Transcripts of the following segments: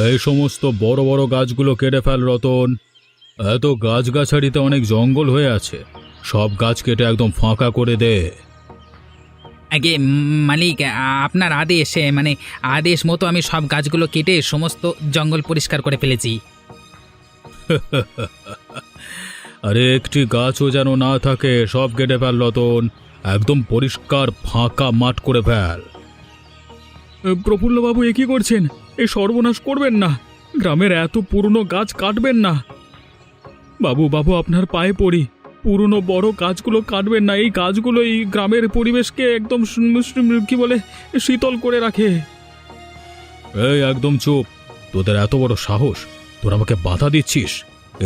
এই সমস্ত বড় বড় গাছগুলো কেটে ফেল রতন। এত গাছগাছালিতে অনেক জঙ্গল হয়ে আছে, সব গাছ কেটে একদম ফাঁকা করে দে। আগে মালিক, আপনার আদেশে আদেশ মতো আমি সব গাছগুলো কেটে সমস্ত জঙ্গল পরিষ্কার করে ফেলেছি। আরে একটি গাছও যেন না থাকে, সব কেটে ফেল রতন। একদম পরিষ্কার ফাঁকা মাঠ করে ফেল। প্রফুল্লবাবু, এ কি করছেন? এই সর্বনাশ করবেন না, গ্রামের এত পুরনো গাছ কাটবেন না। বাবু বাবু, আপনার পায়ে পড়ি, পুরনো বড় গাছগুলো কাটবেন না। এই গাছগুলো এই গ্রামের পরিবেশকে একদম কি বলে শীতল করে রাখে। এই একদম চুপ, তোদের এত বড় সাহস, তোরা আমাকে বাধা দিচ্ছিস?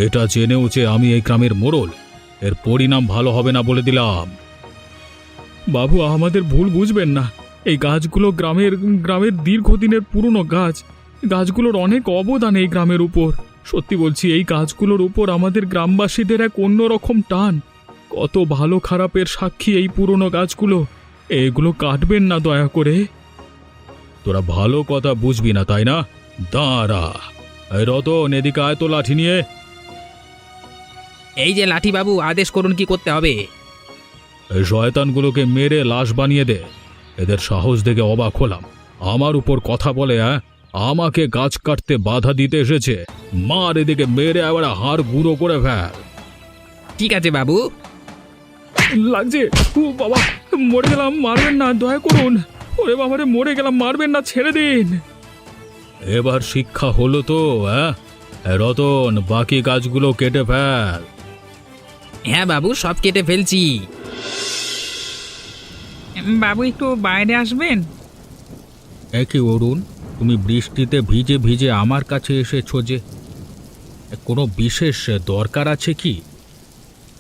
এটা জেনেও যে আমি এই গ্রামের মোড়ল, এর পরিণাম ভালো হবে না বলে দিলাম। বাবু, আমাদের ভুল বুঝবেন না। এই গাছগুলো গ্রামের দীর্ঘদিনের পুরনো গাছ। গাছগুলোর অনেক অবদান এই গ্রামের উপর। সত্যি বলছি, এই গাছগুলোর উপর আমাদের গ্রামবাসীদের এক অন্যরকম টান। কত ভালো খারাপের সাক্ষী এই পুরনো গাছগুলো। এগুলো কাটবেন না দয়া করে। তোরা ভালো কথা বুঝবি না তাই না? দাঁড়া। এই রতন, এদিকে আয় তো লাঠি নিয়ে। এই যে লাঠি বাবু, আদেশ করুন কি করতে হবে? এই শয়তানগুলোকে মেরে লাশ বানিয়ে দে। এদের সাহস দেখে অবাক হলাম, আমার উপর কথা বলে। আমাকে গাছ কাটতে বাধা দিতে এসেছে। মার, এদিকে মেরে আবার হাড় গুঁড়ো করে ফেল। ঠিক আছে বাবু। লাগছে। ও বাবা, মরে গেলাম, মারবেন না, দয়া করুন। ওরে বাবারে, মরে গেলাম, মারবেন না, ছেড়ে দিন। এবার শিক্ষা হলো তো? রতন, বাকি গাছগুলো কেটে ফেল। হ্যাঁ বাবু, সব কেটে ফেলছি। বাবু, একটু বাইরে আসবেন? একই অরুণ, তুমি বৃষ্টিতে ভিজে ভিজে আমার কাছে এসেছো যে, কোনো বিশেষ দরকার আছে কি?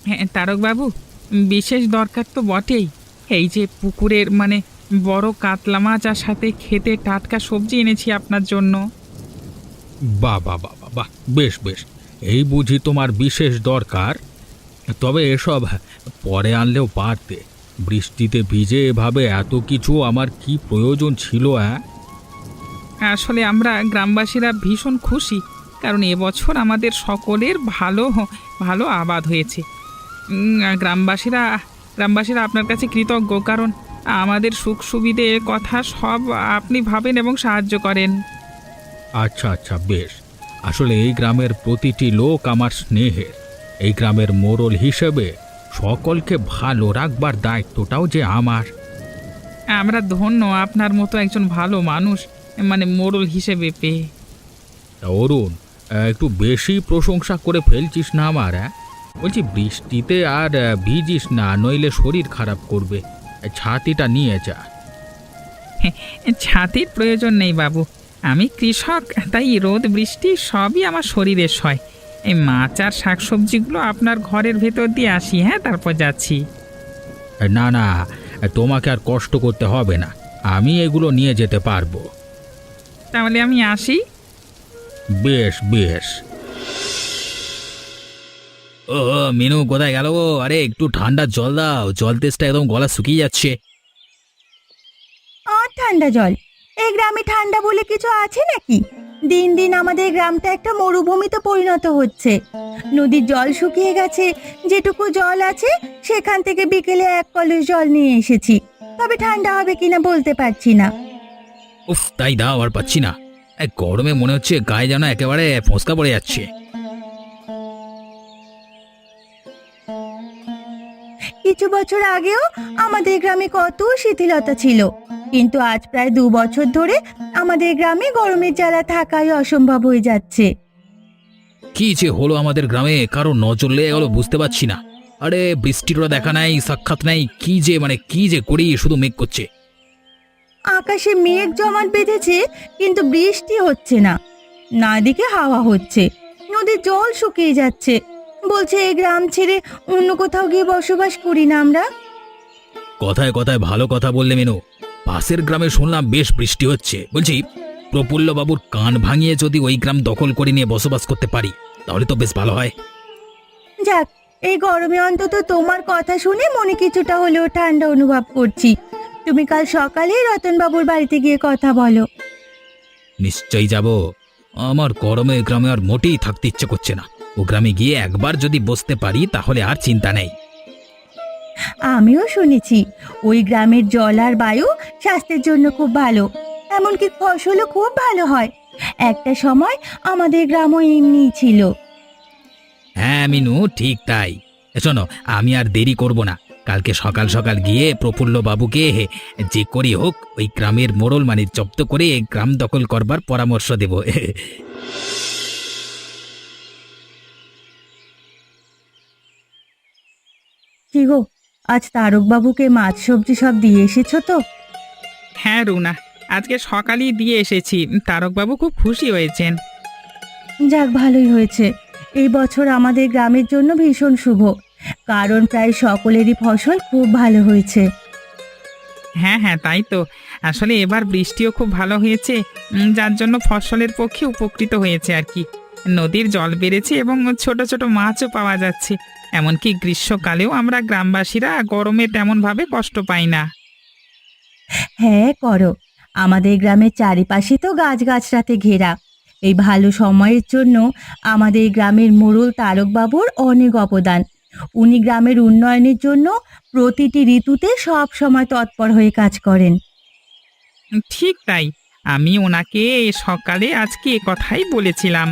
হ্যাঁ তারক বাবু, বিশেষ দরকার তো বটেই। এই যে পুকুরের বড় কাতলা মাছ আর সাথে খেতে টাটকা সবজি এনেছি আপনার জন্য। বাহ বাহ বাহ বাহ, বেশ বেশ, এই বুঝি তোমার বিশেষ দরকার। তবে এসব পরে আনলেও পারতে। বৃষ্টিতে ভিজে এভাবে এত কিছু আমার কি প্রয়োজন ছিল? আসলে আমরা গ্রামবাসীরা ভীষণ খুশি, কারণ এবছর আমাদের সকলের ভালো ভালো আবাদ হয়েছে। গ্রামবাসীরা গ্রামবাসীরা আপনার কাছে কৃতজ্ঞ, কারণ আমাদের সুখ সুবিধে কথা সব আপনি ভাবেন এবং সাহায্য করেন। আচ্ছা আচ্ছা, বেশ। আসলে এই গ্রামের প্রতিটি লোক আমার স্নেহের। এই গ্রামের মোড়ল হিসেবে সকলকে ভালো রাখবার দায়িত্বটাও যে আমার। আমরা ধন্য আপনার মতো একজন ভালো মানুষ মোড়ল হিসেবে পেয়ে। অরুণ, একটু বেশি প্রশংসা করে ফেলছিস না আমার? বলছি, বৃষ্টিতে আর ভিজিস না, নইলে শরীর খারাপ করবে। ছাতিটা নিয়ে যা। ছাতির প্রয়োজন নেই বাবু, আমি কৃষক, তাই রোদ বৃষ্টি সবই আমার শরীরে সয়। এই মাছ আর শাকসবজিগুলো আপনার ঘরের ভেতর দিয়ে আসি, হ্যাঁ তারপর যাচ্ছি। না না, তোমাকে আর কষ্ট করতে হবে না, আমি এগুলো নিয়ে যেতে পারবো। তাহলে আমি আসি। বেশ বেশ। ও মিনু, কোথায় গেল? আরে একটু ঠান্ডা জল দাও, জল তেষ্টা একদম গলা শুকিয়ে যাচ্ছে। আর ঠান্ডা জল? এই গ্রামে ঠান্ডা বলে কিছু আছে নাকি? দিন দিন আমাদের গ্রামটা একটা মরুভূমিতে পরিণত হচ্ছে। নদীর জল শুকিয়ে গেছে, যেটুকু জল আছে সেখান থেকে বিকেলে এক কলস জল নিয়ে এসেছি। তবে ঠান্ডা হবে কিনা বলতে পারছি না। উফ, তাই দাও, আর পাচ্ছি না। এই গরমে মনে হচ্ছে গায়ে যেন একেবারে ফোসকা পড়ে যাচ্ছে। কিছু বছর আগেও আমাদের গ্রামে কত শিথিলতা ছিল, কিন্তু আজ প্রায় 2 বছর ধরে আমাদের গ্রামে গরমের জ্বালা থাকাই অসম্ভব হয়ে যাচ্ছে। কি যে হলো আমাদের গ্রামে, কারো নজর লেগে গেল বুঝতে পারছি না। আরে বৃষ্টিটা দেখা নাই, সাক্ষাৎ নাই, কি যে করি, শুধু মেঘ করছে। আকাশে মেঘ জমাট বেঁধেছে, কিন্তু বৃষ্টি হচ্ছে না। না দিকে হাওয়া হচ্ছে, নদীর জল শুকিয়ে যাচ্ছে। বলছে এই গ্রাম ছেড়ে অন্য কোথাও গিয়ে বসবাস করি না আমরা। কথায় কথায় ভালো কথা বললে মেনু। পাশের গ্রামে শুনলাম বেশ বৃষ্টি হচ্ছে। বলছি, প্রফুল্ল বাবুর কান ভাঙিয়ে যদি ওই গ্রাম দখল করে নিয়ে বসবাস করতে পারি, তাহলে তো বেশ ভালো হয়। যাক, এই গরমে অন্তত তোমার কথা শুনে মনে কিছুটা হলেও ঠান্ডা অনুভব করছি। তুমি কাল সকালে রতনবাবুর বাড়িতে গিয়ে কথা বলো। নিশ্চয়ই যাব। আমার গরমে গ্রামে আর মোটেই থাকতে ইচ্ছে করছে না। ও গ্রামে গিয়ে একবার যদি বসতে পারি তাহলে আর চিন্তা নেই। আমিও শুনেছি ওই গ্রামের জল আর বায়ু স্বাস্থ্যের জন্য খুব ভালো, এমনকি ফসলও খুব ভালো হয়। একটা সময় আমাদের গ্রামও এমনিই ছিল। হ্যাঁ মিনু, ঠিক তাই। শোনো, আমি আর দেরি করব না। কালকে সকাল সকাল গিয়ে প্রফুল্ল বাবুকে যে করি হোক ওই গ্রামের মোড়ল মানে জব্দ করে গ্রাম দখল করবার পরামর্শ দেব। কি গো, আজ তারক বাবুকে মাছ সবজি সব দিয়ে এসেছো তো? হ্যাঁ রুনা, আজকে সকালেই দিয়ে এসেছি। তারকবাবু খুব খুশি হয়েছেন। যাক, ভালোই হয়েছে। এই বছর আমাদের গ্রামের জন্য ভীষণ শুভ, কারণ প্রায় সকলেরই ফসল খুব ভালো হয়েছে। হ্যাঁ হ্যাঁ, তাই তো। আসলে এবার বৃষ্টিও খুব ভালো হয়েছে, যার জন্য ফসলের পক্ষে উপকৃত হয়েছে আর কি। নদীর জল বেড়েছে এবং ছোট ছোট মাছও পাওয়া যাচ্ছে। এমনকি গ্রীষ্মকালেও আমরা গ্রামবাসীরা গরমে তেমনভাবে কষ্ট পাই না। হ্যাঁ করো, আমাদের গ্রামের চারিপাশে তো গাছগাছড়াতে ঘেরা। এই ভালো সময়ের জন্য আমাদের গ্রামের মোড়ল তারক বাবুর অনেক অবদান। উনি গ্রামের উন্নয়নের জন্য প্রতিটি ঋতুতে সব সময় তৎপর হয়ে কাজ করেন। ঠিক তাই, আমি ওনাকে সকালে আজকে এ কথাই বলেছিলাম।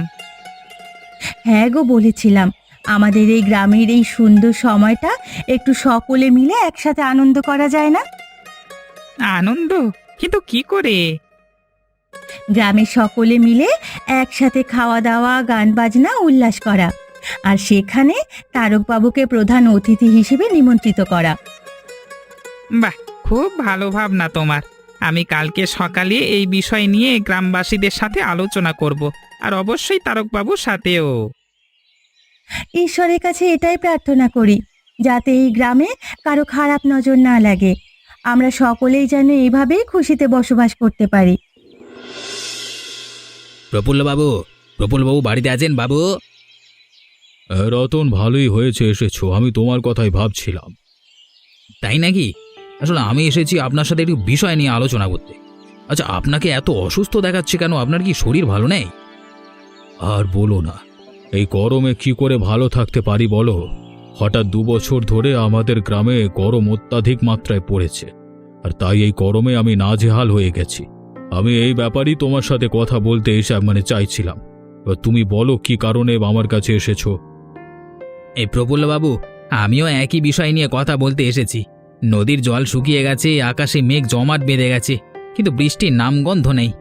হ্যাঁ গো, বলেছিলাম আমাদের এই গ্রামের এই সুন্দর সময়টা একটু সকলে মিলে একসাথে আনন্দ করা যায় না? আনন্দ? কিন্তু কি করে? গ্রামের সকলে মিলে একসাথে খাওয়া দাওয়া, গান বাজনা, উল্লাস করা, আর সেখানে তারকবাবুকে প্রধান অতিথি হিসেবে নিমন্ত্রিত করা। বাহ, খুব ভালো ভাবনা তোমার। আমি কালকে সকালে এই বিষয় নিয়ে গ্রামবাসীদের সাথে আলোচনা করব, আর অবশ্যই তারকবাবুর সাথেও। ঈশ্বরের কাছে এটাই প্রার্থনা করি, যাতে এই গ্রামে কারো খারাপ নজর না লাগে। আমরা সকলেই যেন এইভাবেই খুশিতে বসবাস করতে পারি। প্রফুল্লবাবু, প্রফুল্লবাবু বাড়িতে আছেন বাবু? রতন, ভালোই হয়েছে এসেছো, আমি তোমার কথাই ভাবছিলাম। তাই নাকি? আসলে আমি এসেছি আপনার সাথে একটু বিষয় নিয়ে আলোচনা করতে। আচ্ছা, আপনাকে এত অসুস্থ দেখাচ্ছে কেন? আপনার কি শরীর ভালো নেই? আর বলো না, এই গরমে কি করে ভালো থাকতে পারি বলো? হঠাৎ 2 বছর ধরে আমাদের গ্রামে গরম অত্যাধিক মাত্রায় পড়েছে, আর তাই এই গরমে আমি নাজেহাল হয়ে গেছি। আমি এই ব্যাপারেই তোমার সাথে কথা বলতে চাইছিলাম। তুমি বলো কি কারণে আমার কাছে এসেছো? এই প্রফুল্লবাবু, আমিও একই বিষয় নিয়ে কথা বলতে এসেছি। নদীর জল শুকিয়ে গেছে, আকাশে মেঘ জমাট বেঁধে গেছে, কিন্তু বৃষ্টির নামগন্ধ নেই।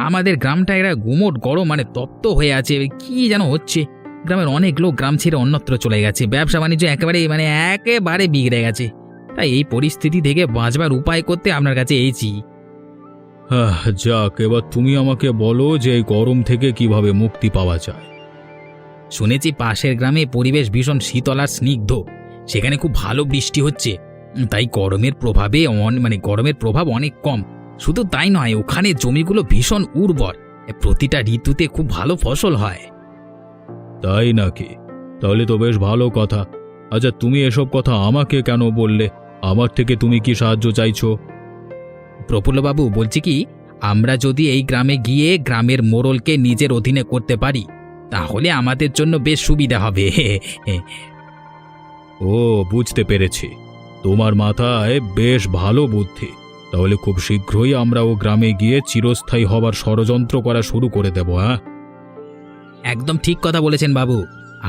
আমাদের গ্রামটা এরা গুমোট গরম মানে তপ্ত হয়ে আছে। কি যেন হচ্ছে। গ্রামের অনেক লোক গ্রাম ছেড়ে অন্যত্র চলে গেছে। ব্যবসা বাণিজ্য একেবারে বিগড়ে গেছে। তাই এই পরিস্থিতি থেকে বাঁচবার উপায় করতে আপনার কাছে এসেছি। যাক, এবার তুমি আমাকে বলো যে এই গরম থেকে কিভাবে মুক্তি পাওয়া যায়। শুনেছি পাশের গ্রামে পরিবেশ ভীষণ শীতল আর স্নিগ্ধ, সেখানে খুব ভালো বৃষ্টি হচ্ছে। তাই গরমের প্রভাব অনেক কম। শুধু তাই নয়, ওখানে জমিগুলো ভীষণ উর্বর, প্রতিটা ঋতুতে খুব ভালো ফসল হয়। তাই নাকি? তাহলে তো বেশ ভালো কথা। আচ্ছা, তুমি এসব কথা আমাকে কেন বললে? আমার থেকে তুমি কি সাহায্য চাইছো? প্রফুল্লবাবু, বলছি কি, আমরা যদি এই গ্রামে গিয়ে গ্রামের মোড়লকে নিজের অধীনে করতে পারি তাহলে আমাদের জন্য বেশ সুবিধা হবে। ও, বুঝতে পেরেছি। তোমার মাথায় বেশ ভালো বুদ্ধি। তাহলে খুব শীঘ্রই আমরা ও গ্রামে গিয়ে চিরস্থায়ী হবার ষড়যন্ত্র করা শুরু করে দেব। হ্যাঁ, একদম ঠিক কথা বলেছেন বাবু।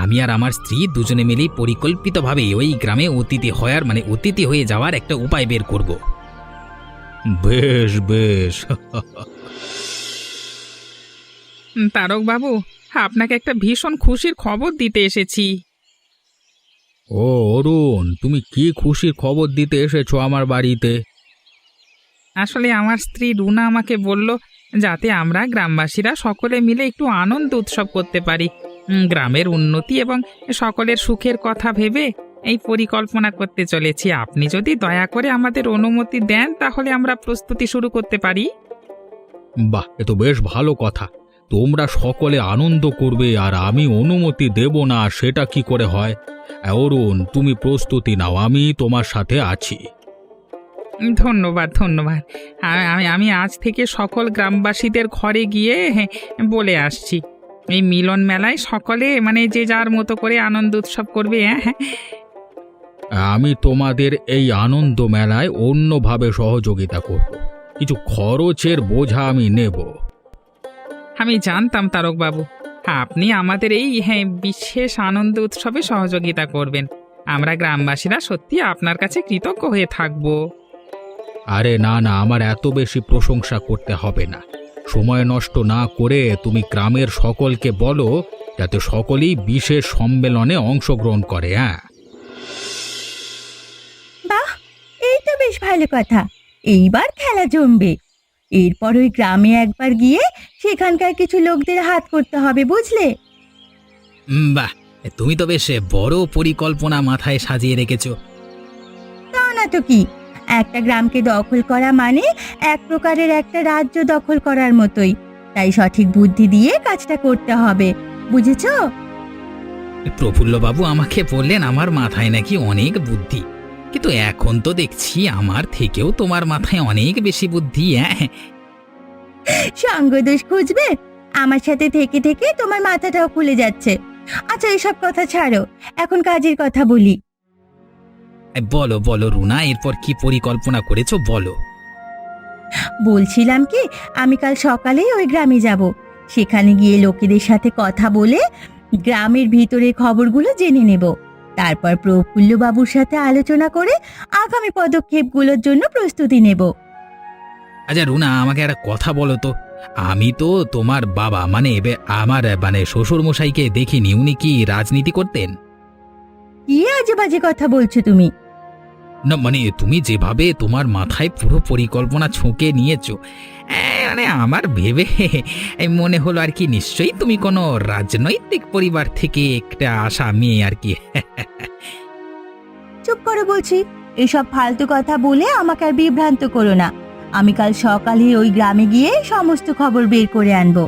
আমি আর আমার স্ত্রী দুজনে মিলেই পরিকল্পিতভাবে ওই গ্রামে অতিথি হয়ে যাওয়ার একটা উপায় বের করব। বেশ বেশ। তারকবাবু, আপনাকে একটা ভীষণ খুশির খবর দিতে এসেছি। ও অরুণ, তুমি কি খুশির খবর দিতে এসেছো আমার বাড়িতে? আসলে আমার স্ত্রী রুনা আমাকে বলল যাতে আমরা গ্রামবাসীরা সকলে মিলে একটু আনন্দ উৎসব করতে পারি। গ্রামের উন্নতি এবং সকলের সুখের কথা ভেবে এই পরিকল্পনা করতে চলেছি। আপনি যদি দয়া করে আমাদের অনুমতি দেন তাহলে আমরা প্রস্তুতি শুরু করতে পারি। বাহ, এ তো বেশ ভালো কথা। তোমরা সকলে আনন্দ করবে আর আমি অনুমতি দেব না, সেটা কি করে হয়? অরুণ, তুমি প্রস্তুতি নাও, আমি তোমার সাথে আছি। ধন্যবাদ ধন্যবাদ। আমি আজ থেকে সকল গ্রামবাসীদের ঘরে গিয়ে বলে আসছি এই মিলন মেলায় সকলে মানে যে যার মতো করে আনন্দ উৎসব করবে। হ্যাঁ, আমি তোমাদের এই আনন্দ মেলায় অন্যভাবে সহযোগিতা করব, কিছু খরচের বোঝা আমি নেব। আমি জানতাম তারকবাবু আপনি আমাদের এই বিশেষ আনন্দ উৎসবে সহযোগিতা করবেন। আমরা গ্রামবাসীরা সত্যি আপনার কাছে কৃতজ্ঞ হয়ে থাকব। আরে না না, আমার এত বেশি প্রশংসা করতে হবে না। সময় নষ্ট না করে তুমি গ্রামের সকলকে বলো যাতে সকলেই বিশেষ সম্মেলনে অংশগ্রহণ করে। হ্যাঁ, বাহ, এই তো বেশ ভালো কথা। এইবার খেলা জমবে। এরপর ওই গ্রামে একবার গিয়ে সেখানকার কিছু লোকদের হাত করতে হবে, বুঝলে? বাহ, তুমি তো বেশ বড় পরিকল্পনা মাথায় সাজিয়ে রেখেছো। তা না তো কি, একটা গ্রামকে দখল করা মানে এক প্রকারের একটা রাজ্য দখল করার মতোই। তাই সঠিক বুদ্ধি দিয়ে কাজটা করতে হবে, বুঝেছো? প্রফুল্লবাবু আমাকে বললেন আমার মাথায় নাকি অনেক বুদ্ধি, কিন্তু এখন তো দেখছি আমার থেকেও তোমার মাথায় অনেক বেশি বুদ্ধি। হ্যাঁ, সঙ্গদোষ খুঁজবে? আমার সাথে থেকে থেকে তোমার মাথাটাও খুলে যাচ্ছে। আচ্ছা, এসব কথা ছাড়ো, এখন কাজের কথা বলি। বলো বলো রুনা, এরপর কি পরিকল্পনা করেছো বলো। বলছিলাম কি, আমি কাল সকালেই ওই গ্রামে যাব। সেখানে গিয়ে লোকেদের সাথে কথা বলে গ্রামের ভিতরের খবরগুলো জেনে নেব। তারপর প্রফুল্লবাবুর সাথে আলোচনা করে আগামী পদক্ষেপগুলোর জন্য প্রস্তুতি নেব। আচ্ছা রুনা, আমাকে একটা কথা বলো তো, আমি তো তোমার বাবা মানে আমার শ্বশুর মশাইকে দেখিনি, উনি কি রাজনীতি করতেন? কি আজে বাজে কথা বলছো তুমি? না মানে তুমি যেভাবে তোমার মাথায় পুরো পরিকল্পনা ছুঁকে নিয়েছো, আমার ভেবে মনে হলো আর কি নিশ্চয়ই তুমি কোনো রাজনৈতিক পরিবার থেকে একটা আসা মেয়ে আর কি। চুপ করো বলছি। এসব ফালতু কথা বলে আমাকে আর বিভ্রান্ত করো না। আমি কাল সকালে ওই গ্রামে গিয়ে সমস্ত খবর বের করে আনবো।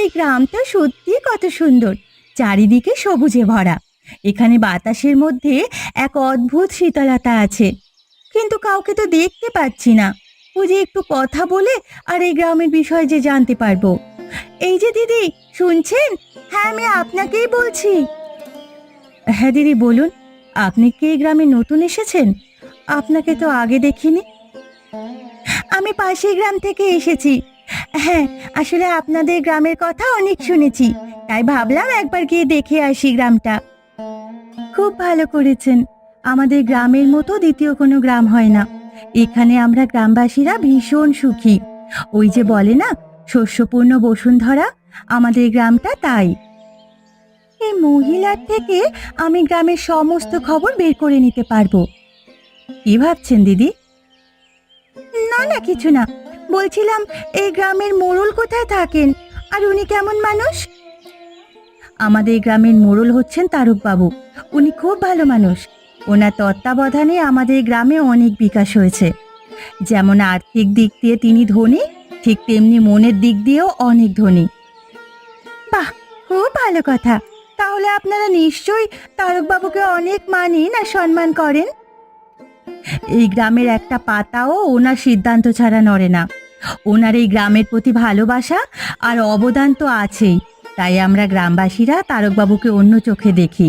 এই গ্রামটা সত্যি কত সুন্দর, চারিদিকে সবুজে ভরা। এখানে বাতাসের মধ্যে এক অদ্ভুত শীতলতা আছে, কিন্তু কাউকে তো দেখতে পাচ্ছি না। ও যে একটু কথা বলে আর এই গ্রামের বিষয়ে যে জানতে পারবো। এই যে দিদি, শুনছেন? হ্যাঁ, আমি আপনাকেই বলছি। হ্যাঁ দিদি, বলুন। আপনি কি এই গ্রামে নতুন এসেছেন? আপনাকে তো আগে দেখিনি। আমি পাশের গ্রাম থেকে এসেছি। হ্যাঁ, আসলে আপনাদের গ্রামের কথা অনেক শুনেছি, তাই ভাবলাম একবার গিয়ে দেখে আসি গ্রামটা। খুব ভালো করেছেন। আমাদের গ্রামের মতো দ্বিতীয় কোনো গ্রাম হয় না। এখানে আমরা গ্রামবাসীরা ভীষণ সুখী। ওই যে বলে না, শস্যপূর্ণ বসুন্ধরা, আমাদের গ্রামটা তাই। এই মহিলার থেকে আমি গ্রামের সমস্ত খবর বের করে নিতে পারবো। কি ভাবছেন দিদি? না না, কিছু না। বলছিলাম, এই গ্রামের মোড়ল কোথায় থাকেন আর উনি কেমন মানুষ? আমাদের গ্রামের মোড়ল হচ্ছেন তারকবাবু। উনি খুব ভালো মানুষ। ওনার তত্ত্বাবধানে আমাদের গ্রামে অনেক বিকাশ হয়েছে। যেমন আর্থিক দিক দিয়ে তিনি ধনী, ঠিক তেমনি মনের দিক দিয়েও অনেক ধনী। বাহ, খুব ভালো কথা। তাহলে আপনারা নিশ্চয়ই তারকবাবুকে অনেক মানেন আর সম্মান করেন। এই গ্রামের একটা পাতাও ওনার সিদ্ধান্ত ছাড়া নড়ে না। ওনার এই গ্রামের প্রতি ভালোবাসা আর অবদান তো আছেই, তাই আমরা গ্রামবাসীরা তারকবাবুকে অন্য চোখে দেখি।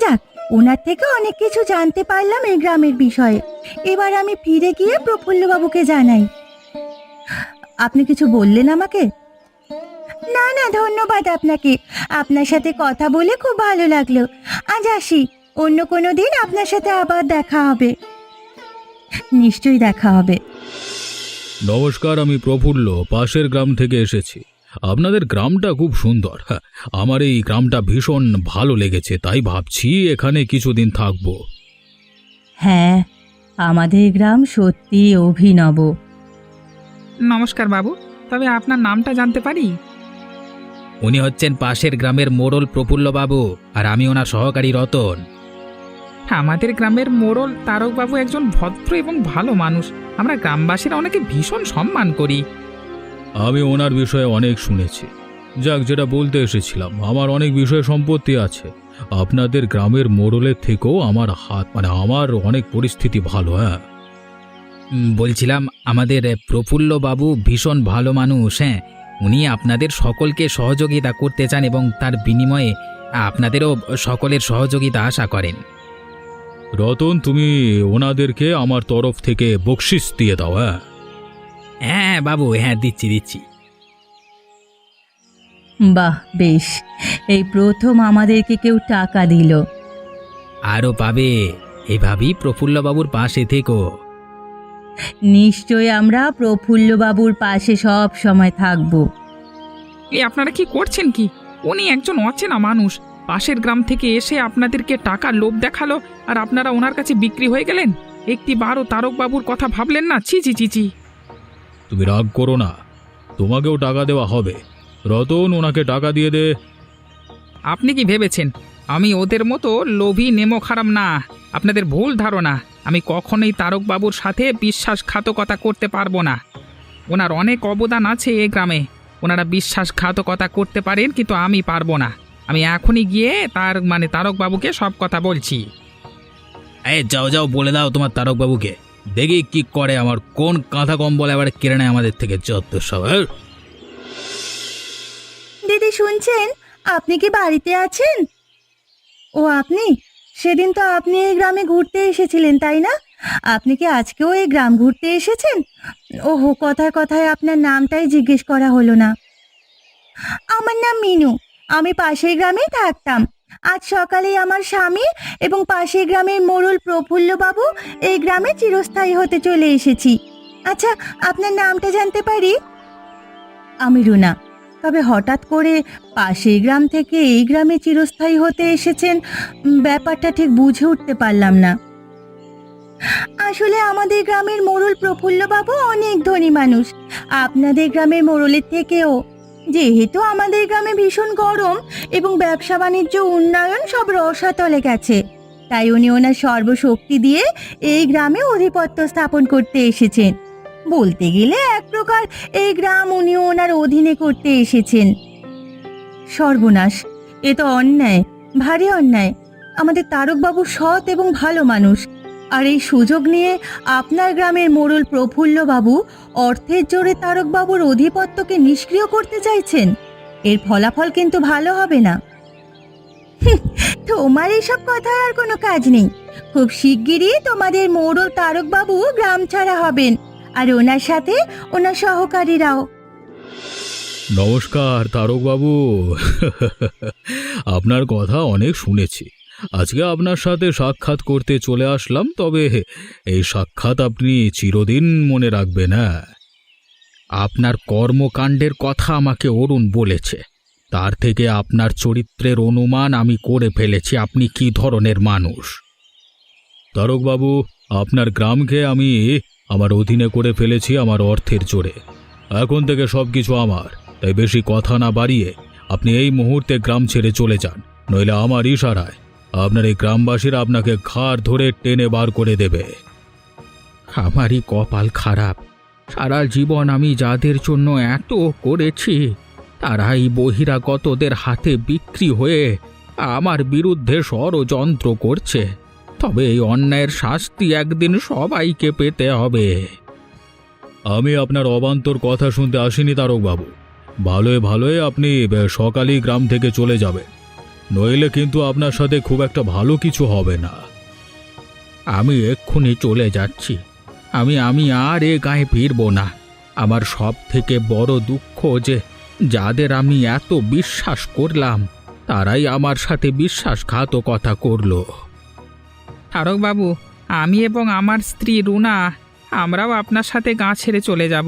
যাক, ওনার থেকে অনেক কিছু জানতে পারলাম এই গ্রামের বিষয়ে। এবার আমি ফিরে গিয়ে প্রফুল্লবাবুকে জানাই। আপনি কিছু বললেন আমাকে? না না, ধন্যবাদ আপনাকে। আপনার সাথে কথা বলে খুব ভালো লাগলো। আজ আসি, অন্য কোনো দিন আপনার সাথে আবার দেখা হবে। নিশ্চয়ই দেখা হবে। নমস্কার, আমি প্রফুল্ল, পাশের গ্রাম থেকে এসেছি। আপনাদের গ্রামটা খুব সুন্দর। আমার এই গ্রামটা ভীষণ ভালো লেগেছে, তাই ভাবছি এখানে কিছুদিন থাকবো। হ্যাঁ, আমাদের গ্রাম সত্যি অভিনব। নমস্কার বাবু, তবে আপনার নামটা জানতে পারি? উনি হচ্ছেন পাশের গ্রামের মোড়ল প্রফুল্লবাবু, আর আমি ওনার সহকারী রতন। আমাদের গ্রামের মোড়ল তারকবাবু একজন ভদ্র এবং ভালো মানুষ। আমরা গ্রামবাসীরা ওনাকে ভীষণ সম্মান করি। আমি ওনার বিষয়ে অনেক শুনেছি। যাক, যেটা বলতে এসেছিলাম, আমার অনেক বিষয় সম্পত্তি আছে। আপনাদের গ্রামের মোড়লের থেকেও আমার হাত আমার অনেক পরিস্থিতি ভালো। হ্যাঁ, বলছিলাম আমাদের প্রফুল্ল বাবু ভীষণ ভালো মানুষ। হ্যাঁ, উনি আপনাদের সকলকে সহযোগিতা করতে চান এবং তার বিনিময়ে আপনাদেরও সকলের সহযোগিতা আশা করেন। রতন, তুমি ওনাদেরকে আমার তরফ থেকে বকশিস দিয়ে দাও। হ্যাঁ, হ্যাঁ বাবু, হ্যাঁ দিচ্ছি। বাহ, বেশ। এই প্রথম আমাদেরকে কেউ টাকা দিল। আরও পাবে, এভাবেই প্রফুল্লবাবুর পাশে থেকো। নিশ্চয় আমরা প্রফুল্লবাবুর পাশে সব সময় থাকব। আপনারা কি করছেন কি? উনি একজন অচেনা মানুষ, পাশের গ্রাম থেকে এসে আপনাদেরকে টাকার লোভ দেখালো, আর আপনারা ওনার কাছে বিক্রি হয়ে গেলেন। একটিবারও তারকবাবুর কথা ভাবলেন না? ছি ছি ছি ছি। তুমি রাগ করো না, তোমাকেও টাকা দেওয়া হবে। রতন, ওনাকে টাকা দিয়ে দে। আপনি কি ভেবেছেন আমি ওদের মতো লোভী নেমো খারাপ? না, আপনাদের ভুল ধারণা। আমি কখনোই তারকবাবুর সাথে বিশ্বাসঘাতকতা করতে পারবো না। ওনার অনেক অবদান আছে এই গ্রামে, ওনারা বিশ্বাসঘাতকতা করতে পারেন, কিন্তু আমি পারবো না। আমি এখনই গিয়ে তারকবাবুকে সব কথা বলছি। এই যাও বলে দাও তোমার তারকবাবুকে, দেখি কি করে। আমার কোন কাঁথা কম বলে আবার কেড়ে নেয় আমাদের থেকে যত সব। দিদি, শুনছেন? আপনি কি বাড়িতে আছেন? ও, আপনি? সেদিন তো আপনি এই গ্রামে ঘুরতে এসেছিলেন, তাই না? আপনি কি আজকেও এই গ্রাম ঘুরতে এসেছেন? ওহো, কথায় কথায় আপনার নামটাই জিজ্ঞেস করা হলো না। আমার নাম মিনু, আমি পাশের গ্রামেই থাকতাম। আজ সকালেই আমার স্বামী এবং পাশের গ্রামের মোড়ল প্রফুল্ল বাবু এই গ্রামে চিরস্থায়ী হতে চলে এসেছি। আচ্ছা, আপনার নামটা জানতে পারি? আমি রুনা। তবে হঠাৎ করে পাশের গ্রাম থেকে এই গ্রামে চিরস্থায়ী হতে এসেছেন, ব্যাপারটা ঠিক বুঝে উঠতে পারলাম না। আসলে আমাদের গ্রামের মোড়ল প্রফুল্ল বাবু অনেক ধনী মানুষ, আপনাদের গ্রামের মোড়লের থেকেও। যেহেতু আমাদের গ্রামে ভীষণ গরম এবং ব্যবসা বাণিজ্য উন্নয়ন সব রসাতলে গেছে, তাই উনি ওনার সর্বশক্তি দিয়ে এই গ্রামে আধিপত্য স্থাপন করতে এসেছেন। বলতে গেলে এক প্রকার এই গ্রাম উনি ওনার অধীনে করতে এসেছেন। সর্বনাশ, এ তো অন্যায়, ভারী অন্যায়। আমাদের তারকবাবু সৎ এবং ভালো মানুষ, আর এই সুযোগ নিয়ে আপনার গ্রামের মোড়ল প্রফুল্ল বাবু অর্থের জোরে তারকবাবুর আধিপত্যকে নিষ্ক্রিয় করতে চাইছেন। এর ফলাফল কিন্তু ভালো হবে না। তোমার এসব কথায় আর কোনো কাজ নেই। খুব শিগগিরই তোমাদের মোড়ল তারকবাবু গ্রাম ছাড়া হবেন, আর ওনার সাথে ওনার সহকারীরাও। নমস্কার তারকবাবু। আপনার কথা অনেক শুনেছি, আজকে আপনার সাথে সাক্ষাৎ করতে চলে আসলাম। তবে এই সাক্ষাৎ আপনি চিরদিন মনে রাখবেন। না, আপনার কর্মকাণ্ডের কথা আমাকে অরুণ বলেছে, তার থেকে আপনার চরিত্রের অনুমান আমি করে ফেলেছি আপনি কি ধরনের মানুষ। তারকবাবু, আপনার গ্রামকে আমি আমার অধীনে করে ফেলেছি আমার অর্থের জোরে। এখন থেকে সব কিছু আমার, তাই বেশি কথা না বাড়িয়ে আপনি এই মুহূর্তে গ্রাম ছেড়ে চলে যান, নইলে আমার ইশারায় আপনার এই গ্রামবাসীরা আপনাকে ঘাড় ধরে টেনে বার করে দেবে। আমারই কপাল খারাপ, সারা জীবন আমি যাদের জন্য এত করেছি তারাই বহিরাগতদের হাতে বিক্রি হয়ে আমার বিরুদ্ধে ষড়যন্ত্র করছে। তবে এই অন্যায়ের শাস্তি একদিন সবাইকে পেতে হবে। আমি আপনার অবান্তর কথা শুনতে আসিনি তারকবাবু। ভালোয় ভালোয় আপনি সকালেই গ্রাম থেকে চলে যাবেন, নইলে কিন্তু আপনার সাথে খুব একটা ভালো কিছু হবে না। আমি এক্ষুনি চলে যাচ্ছি। আমি আর এ গায়ে ফিরব না। আমার সব থেকে বড় দুঃখ যে যাদের আমি এত বিশ্বাস করলাম তারাই আমার সাথে বিশ্বাসঘাতকতা করলো। তারকবাবু, আমি এবং আমার স্ত্রী রুনা আমরাও আপনার সাথে গাঁ ছেড়ে চলে যাব।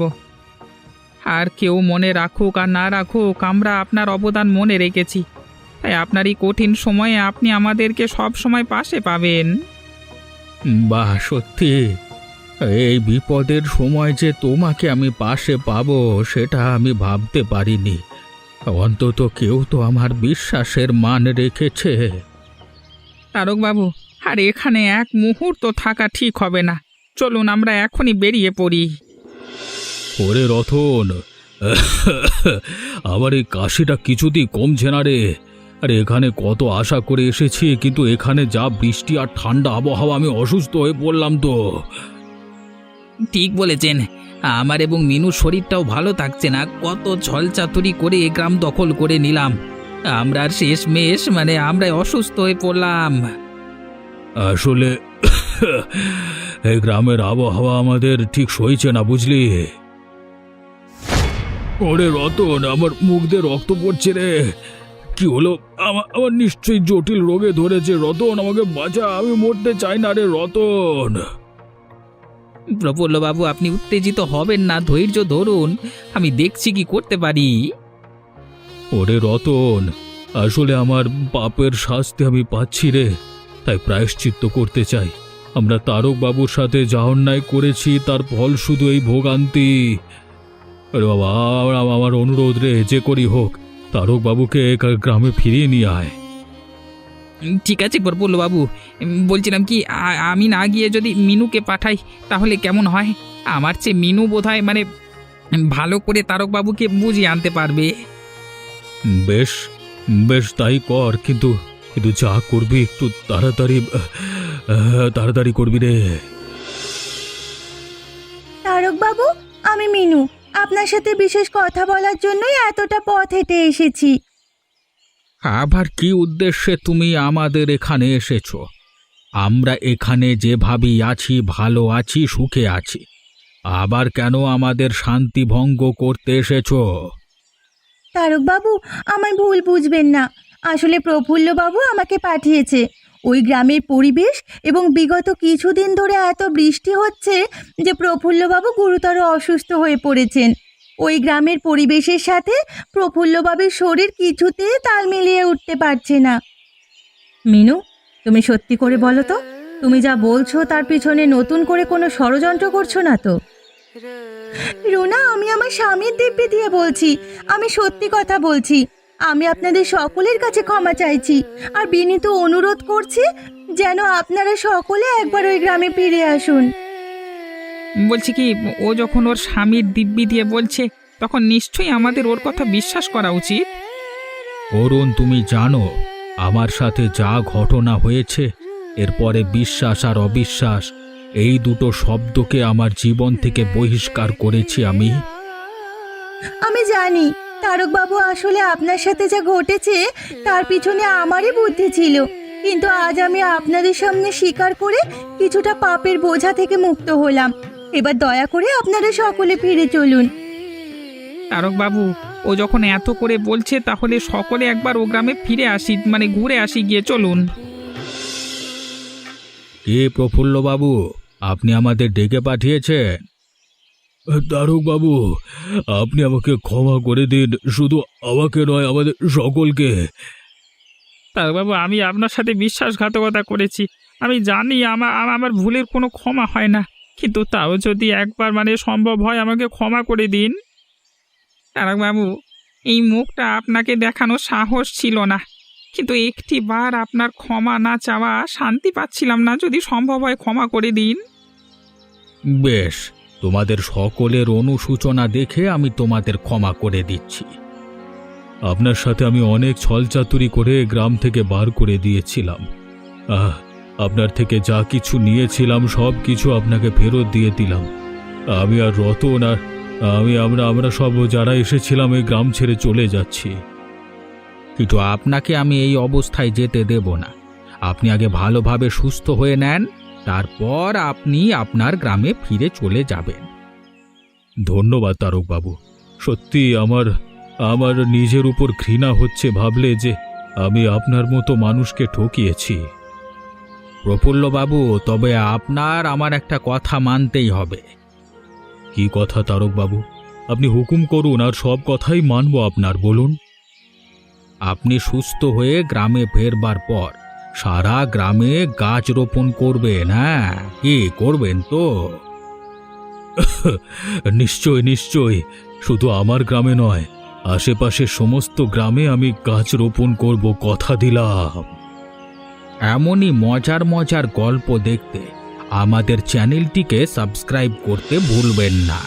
আর কেউ মনে রাখুক আর না রাখুক, আমরা আপনার অবদান মনে রেখেছি, তাই আপনার এই কঠিন সময়ে আপনি আমাদেরকে সব সময় পাশে পাবেন। বাহ, সত্যি এই বিপদের সময় যে তোমাকে আমি পাশে পাবো সেটা আমি ভাবতে পারিনি। অন্তত কেউ তো আমার বিশ্বাসের মান রেখেছে। তারকবাবু, আর এখানে এক মুহূর্ত থাকা ঠিক হবে না। চলুন আমরা এখনই বেরিয়ে পড়ি। ওরে রতন, আমার এই কাশিটা কিছুতেই কমছে না রে। আরে এখানে কত আশা করে এসেছি, কিন্তু এখানে যা বৃষ্টি আর ঠান্ডা আবহাওয়া, আমি অসুস্থ হয়ে পড়লাম তো। ঠিক বলেছেন, আমার এবং মিনুর শরীরটাও ভালো থাকছে না। কত ছলচাতুরি করে এ গ্রাম দখল করে নিলাম, আমরা আর শেষমেশ আমরা অসুস্থ হয়ে পড়লাম। আসলে এই গ্রামের আবহাওয়া আমাদের ঠিক সইছে না, বুঝলি? ওরে রতন, আমার মুখ দিয়ে রক্ত পড়ছে রে। কি হলো? আমার নিশ্চয়ই জটিল রোগে ধরেছে। রতন, আমাকে বাঁচা, আমি মরতে চাই না রে রতন। প্রফুল্লবাবু, আপনি উত্তেজিত হবেন না, ধৈর্য ধরুন, আমি দেখছি কি করতে পারি। ওরে রতন, আসলে আমার পাপের শাস্তি আমি পাচ্ছি রে, তাই প্রায়শ্চিত্ত করতে চাই। আমরা তারক বাবুর সাথে যা অন্যায় করেছি তার ফল শুধু এই ভোগান্তি। আরে বাবা, আমার অনুরোধ রে, যে করি হোক তারক বাবুকে গ্রামে ফিরিয়ে নিয়ে আয়। ঠিক আছে প্রফুল্লবাবু, বলছিলাম কি, আমি না গিয়ে যদি মিনুকে পাঠাই তাহলে কেমন হয়? আমার চেয়ে মিনু বোধহয় ভালো করে তারকবাবুকে বুঝিয়ে আনতে পারবে। বেশ বেশ, তাই কর, কিন্তু কিন্তু যা করবি একটু তাড়াতাড়ি করবি রে। তারক বাবু, আমি মিনু, আপনার সাথে বিশেষ কথা বলার জন্যই এতটা পথ হেঁটে এসেছি। আবার কি উদ্দেশ্যে তুমি আমাদের এখানে এসেছো? আমরা এখানে যেভাবেই আছি, ভালো আছি, সুখে আছি, আবার কেন আমাদের শান্তি ভঙ্গ করতে এসেছো? তারক বাবু, আমায় ভুল বুঝবেন না। আসলে প্রফুল্ল বাবু আমাকে পাঠিয়েছে। ওই গ্রামের পরিবেশ এবং বিগত কিছুদিন ধরে এত বৃষ্টি হচ্ছে যে প্রফুল্ল বাবু গুরুতর অসুস্থ হয়ে পড়েছেন। ওই গ্রামের পরিবেশের সাথে প্রফুল্ল বাবুর শরীর কিছুতে তাল মিলিয়ে উঠতে পারছে না। মিনু, তুমি সত্যি করে বলো তো, তুমি যা বলছো তার পিছনে নতুন করে কোনো ষড়যন্ত্র করছো না তো? রুনা, আমি আমার স্বামীর দিব্যি দিয়ে বলছি, আমি সত্যি কথা বলছি। আমি আপনাদের সকলের কাছে ক্ষমা চাইছি আর বিনীত অনুরোধ করছি যেন আপনারা সকলে একবার ওই গ্রামে ফিরে আসুন। বলছি কি, ও যখন ওর স্বামীর দিব্যি দিয়ে বলছে তখন নিশ্চয়ই আমাদের ওর কথা বিশ্বাস করা উচিত। অরুণ, তুমি জানো আমার সাথে যা ঘটনা হয়েছে, এরপরে বিশ্বাস আর অবিশ্বাস এই দুটো শব্দকে আমার জীবন থেকে বহিষ্কার করেছি আমি। আমি জানি তারক বাবু, আসলে আপনার সাথে যা ঘটেছে তার পিছনে আমারই বুদ্ধি ছিল, কিন্তু আজ আমি আপনাদের সামনে স্বীকার করে কিছুটা পাপের বোঝা থেকে মুক্ত হলাম। এবার দয়া করে আপনারা সকলে ফিরে চলুন। তারকবাবু, ও যখন এত করে বলছে তাহলে সকলে একবার ও গ্রামে ফিরে আসি, ঘুরে আসি গিয়ে, চলুন। কে প্রফুল্লবাবু, আপনি আমাদের ডেকে পাঠিয়েছেন? তারক বাবু, আপনি আমাকে ক্ষমা করে দিন, শুধু আমাকে নয়, আমাদের সকলকে। তারকবাবু, আমি আপনার সাথে বিশ্বাসঘাতকতা করেছি। আমি জানি আমার ভুলের কোনো ক্ষমা হয় না, কিন্তু তাও যদি একবার সম্ভব হয় আমাকে ক্ষমা করে দিন। তারকবাবু, এই মুখটা আপনাকে দেখানোর সাহস ছিল না, কিন্তু একটি বার আপনার ক্ষমা না চাওয়া শান্তি পাচ্ছিলাম না। যদি সম্ভব হয় ক্ষমা করে দিন। বেশ, তোমাদের সকলের অনুশোচনা দেখে আমি তোমাদের ক্ষমা করে দিচ্ছি। আপনার সাথে আমি অনেক ছলচাতুরি করে গ্রাম থেকে বার করে দিয়েছিলাম। আপনার থেকে যা কিছু নিয়েছিলাম সব কিছু আপনাকে ফেরত দিয়ে দিলাম। আমি আর রতন আর আমরা সব যারা এসেছিলাম এই গ্রাম ছেড়ে চলে যাচ্ছি। কিন্তু আপনাকে আমি এই অবস্থায় যেতে দেব না। আপনি আগে ভালোভাবে সুস্থ হয়ে নেন, তারপর আপনি আপনার গ্রামে ফিরে চলে যাবেন। ধন্যবাদ তারক বাবু, সত্যি আমার নিজের উপর ঘৃণা হচ্ছে ভাবলে যে আমি আপনার মতো মানুষকে ঠকিয়েছি। প্রফুল্লবাবু, তবে আপনার আমার একটা কথা মানতেই হবে। কি কথা তারক বাবু? আপনি হুকুম করুন, আর সব কথাই মানব আপনার, বলুন। আপনি সুস্থ হয়ে গ্রামে ফেরবার পর সারা গ্রামে গাছ রোপণ করবেন। হ্যাঁ, কি করবেন তো? নিশ্চয় নিশ্চয়, শুধু আমার গ্রামে নয়, আশেপাশের সমস্ত গ্রামে আমি গাছ রোপণ করব, কথা দিলাম। এমনই মজার মজার গল্প দেখতে আমাদের চ্যানেলটিকে সাবস্ক্রাইব করতে ভুলবেন না।